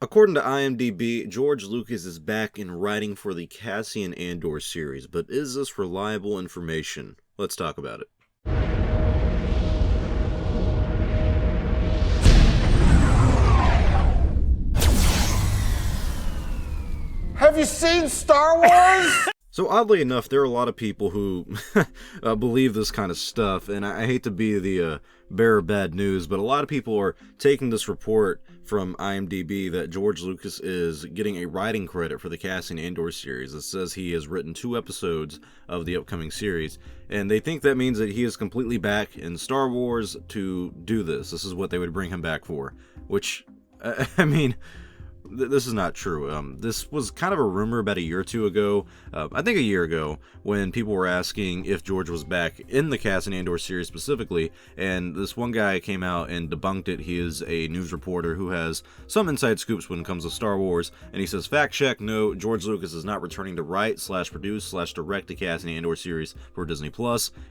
According to IMDb, George Lucas is back in writing for the Cassian Andor series, but is this reliable information? Let's talk about it. Have you seen Star Wars? So oddly enough, there are a lot of people who believe this kind of stuff, and I hate to be the bearer of bad news, but a lot of people are taking this report from IMDb that George Lucas is getting a writing credit for the Cassian Andor series. It says he has written 2 episodes of the upcoming series, and they think that means that he is completely back in Star Wars to do this. This is what they would bring him back for, which, I mean... This is not true. This was kind of a rumor about a year or two ago, I think a year ago, when people were asking if George was back in the Cassian Andor series specifically, and this one guy came out and debunked it. He is a news reporter who has some inside scoops when it comes to Star Wars, and he says, fact check, no, George Lucas is not returning to write, /produce, /direct the Cassian Andor series for Disney+.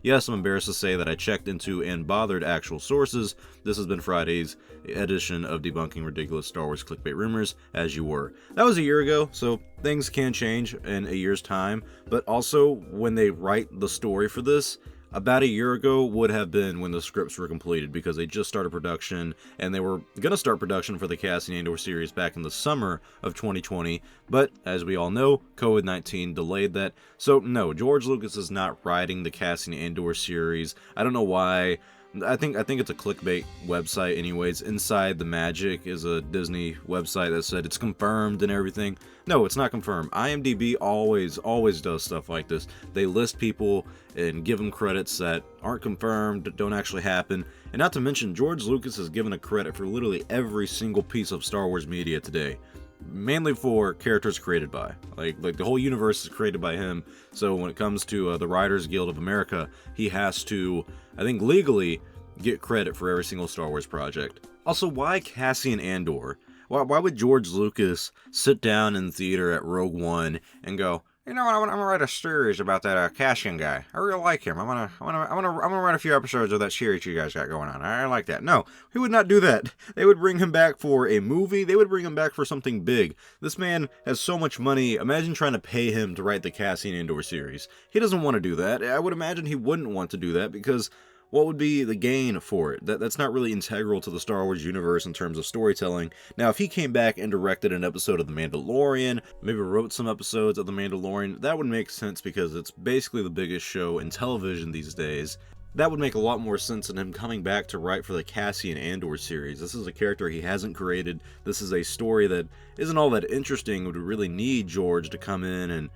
Yes, I'm embarrassed to say that I checked into and bothered actual sources. This has been Friday's edition of Debunking Ridiculous Star Wars Clickbait Rumors, as you were. That was a year ago, so things can change in a year's time, but also when they write the story for this, about a year ago would have been when the scripts were completed, because they just started production, and they were going to start production for the Cassian Andor series back in the summer of 2020, but as we all know, COVID-19 delayed that. So no, George Lucas is not writing the Cassian Andor series. I don't know why. I think it's a clickbait website anyways. Inside the Magic is a Disney website that said it's confirmed and everything. No, it's not confirmed. IMDb always does stuff like this. They list people and give them credits that aren't confirmed, don't actually happen. And not to mention, George Lucas is given a credit for literally every single piece of Star Wars media today. Mainly for characters created by. Like the whole universe is created by him. So when it comes to the Writers Guild of America, he has to, I think legally, get credit for every single Star Wars project. Also, why Cassian Andor? Why would George Lucas sit down in the theater at Rogue One and go, you know what, I'm gonna write a series about that Cassian guy. I really like him. I'm gonna write a few episodes of that series you guys got going on. I like that. No, he would not do that. They would bring him back for a movie. They would bring him back for something big. This man has so much money. Imagine trying to pay him to write the Cassian Andor series. He doesn't want to do that. I would imagine he wouldn't want to do that because what would be the gain for it? That's not really integral to the Star Wars universe in terms of storytelling. Now, if he came back and directed an episode of The Mandalorian, maybe wrote some episodes of The Mandalorian, that would make sense because it's basically the biggest show in television these days. That would make a lot more sense than him coming back to write for the Cassian Andor series. This is a character he hasn't created. This is a story that isn't all that interesting. Would really need George to come in and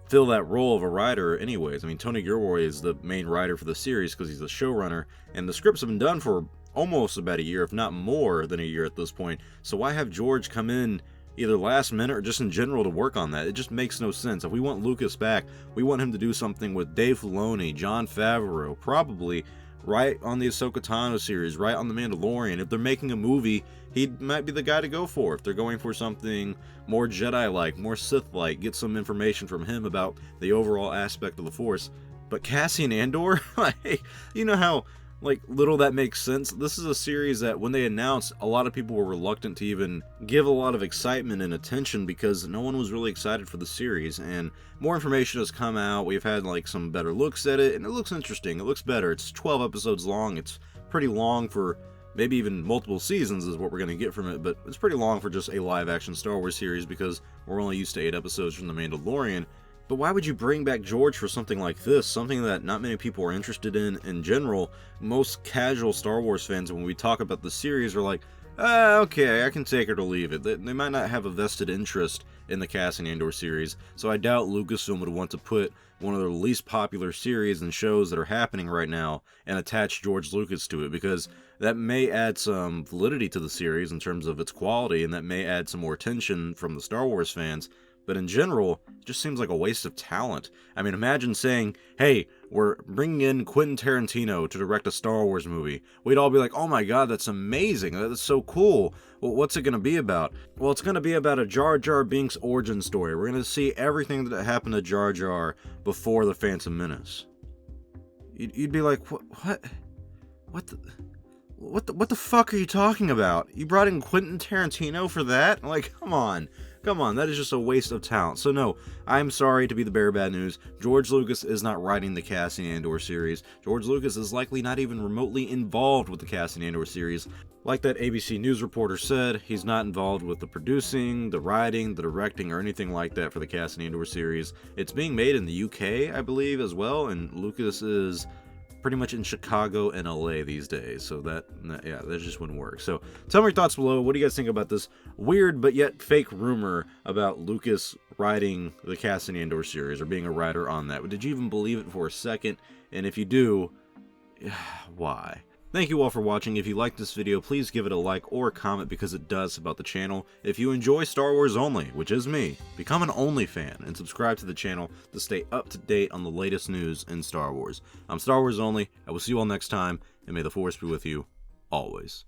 fill that role of a writer anyways. I mean, Tony Gilroy is the main writer for the series because he's the showrunner, and the scripts have been done for almost about a year, if not more than a year at this point. So why have George come in either last minute or just in general to work on that? It just makes no sense. If we want Lucas back, we want him to do something with Dave Filoni, Jon Favreau, probably right on the Ahsoka Tano series, right on The Mandalorian. If they're making a movie, he might be the guy to go for. If they're going for something more Jedi-like, more Sith-like, get some information from him about the overall aspect of the Force. But Cassian Andor? Like, you know how little that makes sense? This is a series that when they announced, a lot of people were reluctant to even give a lot of excitement and attention because no one was really excited for the series, and more information has come out. We've had some better looks at it, and it looks interesting. It looks better. It's 12 episodes long. It's pretty long for maybe even multiple seasons is what we're going to get from it, but it's pretty long for just a live-action Star Wars series because we're only used to 8 episodes from The Mandalorian. But why would you bring back George for something like this? Something that not many people are interested in general. Most casual Star Wars fans, when we talk about the series, are like, okay, I can take it or leave it. They might not have a vested interest in the Cassian Andor series, so I doubt Lucasfilm would want to put one of their least popular series and shows that are happening right now and attach George Lucas to it, because that may add some validity to the series in terms of its quality, and that may add some more attention from the Star Wars fans. But in general, it just seems like a waste of talent. I mean, imagine saying, hey, we're bringing in Quentin Tarantino to direct a Star Wars movie. We'd all be like, oh my god, that's amazing. That's so cool. Well, what's it going to be about? Well, it's going to be about a Jar Jar Binks origin story. We're going to see everything that happened to Jar Jar before The Phantom Menace. You'd be like, what? What the fuck are you talking about? You brought in Quentin Tarantino for that? Like, come on, that is just a waste of talent. So no, I'm sorry to be the bearer of bad news. George Lucas is not writing the Cassian Andor series. George Lucas is likely not even remotely involved with the Cassian Andor series. Like that ABC News reporter said, he's not involved with the producing, the writing, the directing, or anything like that for the Cassian Andor series. It's being made in the UK, I believe, as well, and Lucas is pretty much in Chicago and LA these days, so that just wouldn't work. So tell me your thoughts below. What do you guys think about this weird but yet fake rumor about Lucas writing the Cassian Andor series, or being a writer on that? Did you even believe it for a second? And if you do, why? Thank you all for watching. If you liked this video, please give it a like or a comment, because it does help out the channel. If you enjoy Star Wars Only, which is me, become an Only fan and subscribe to the channel to stay up to date on the latest news in Star Wars. I'm Star Wars Only. I will see you all next time, and may the Force be with you always.